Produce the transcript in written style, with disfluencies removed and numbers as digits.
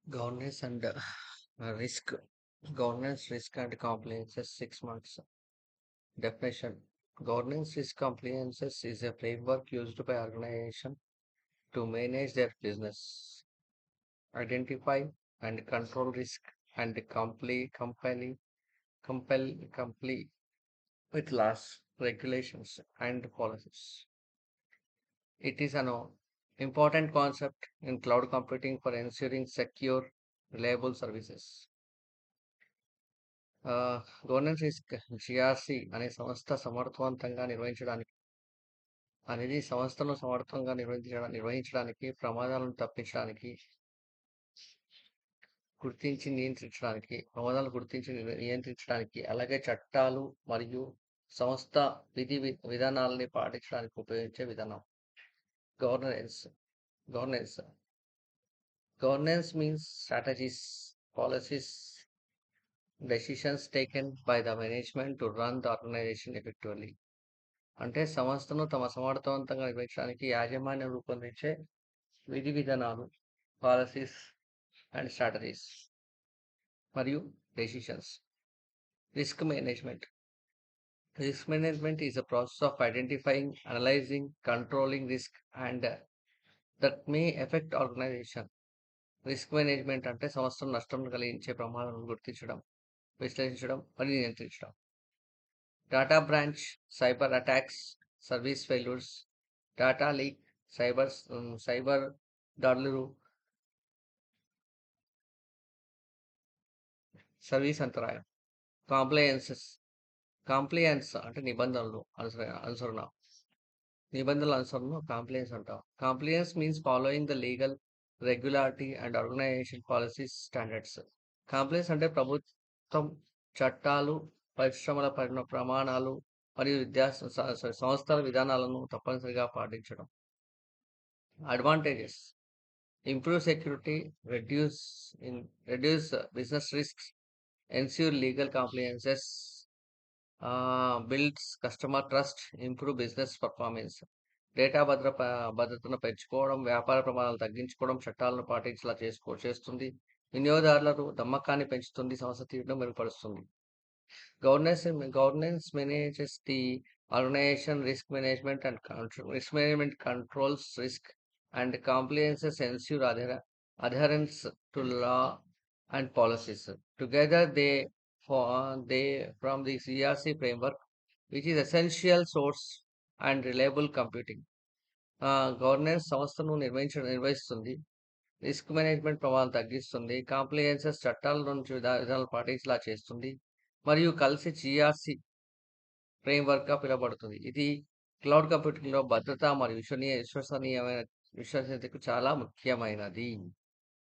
Governance and risk. Governance, risk and compliances, 6 months. Definition. Governance risk compliances is a framework used by organization to manage their business, identify and control risk, and comply with laws, regulations, and policies. It is an important concept in cloud computing for ensuring secure, reliable services. Governance risk GRC అనే సంస్థ సమర్థవంతంగా నిర్వహించడానికి అనేది సంస్థను సమర్థవంతంగా నిర్వహించడానికి ప్రమాదాలను తప్పించడానికి ప్రమాదాలను గుర్తించి నియంత్రించడానికి అలాగే చట్టాలు మరియు సంస్థ విధానాలని పాటించడానికి ఉపయోగించే విధానం. Governance governance governance means strategies, policies, decisions taken by the management to run the organisation effectively. అంటే సంస్థను తమ సమర్థవంతంగా నిర్వహించడానికి యాజమాన్యం రూపొందించే విధి విధానాలు, పాలసీస్ అండ్ స్ట్రాటజీస్ మరియు డెసిషన్స్. Risk management. Risk management is a process of identifying, analysing, controlling risk and that may affect organisation. Risk management అంటే సంస్థను నష్టం కలిగించే ప్రమాదాలను గుర్తించడం, విశ్లేషించడం మరియు నియంత్రించడం. Data branch, cyber attacks, service failures, data leak, cyber దాడులు, సర్వీస్ అంతరాయం. కాంప్లయన్స్ అంటే నిబంధనల అనుసరణ కాంప్లయన్స్ అంటాం. Compliance means following the legal, regularity and organisation policies standards. Compliance అంటే ప్రభుత్వం, చట్టాలు, పరిశ్రమల ప్రమాణాలు మరియు సంస్థల విధానాలను తప్పనిసరిగా పాటించడం. Advantages: improve security, reduce business risks, ensure legal compliances, builds customer trust, improve business performance. Data భద్రతను పెంచుకోవడం, వ్యాపార ప్రమాదాలు తగ్గించుకోవడం, చట్టాలను పాటించేలా చేస్తుంది. వినియోగదారులకు నమ్మకాన్ని పెంచుతుంది, సంస్థ తీరును మెరుగుపరుస్తుంది. Governance manages the organization. Risk management controls risk, and compliances ensure adherence to law and policies. Together, they from the CRC framework, which is essential source and reliable computing. Governance సంస్థను నిర్వహిస్తుంది. రిస్క్ మేనేజ్మెంట్ ప్రమాదాలు తగ్గిస్తుంది. కాంప్లియన్సెస్ చట్టాల నుంచి విధానాలు పాటించేలా చేస్తుంది. మరియు కలిసి జిఆర్సి ఫ్రేమ్వర్క్గా పిలువబడుతుంది. ఇది క్లౌడ్ కంప్యూటింగ్లో భద్రత మరియు విశ్వసనీయతకు చాలా ముఖ్యమైనది.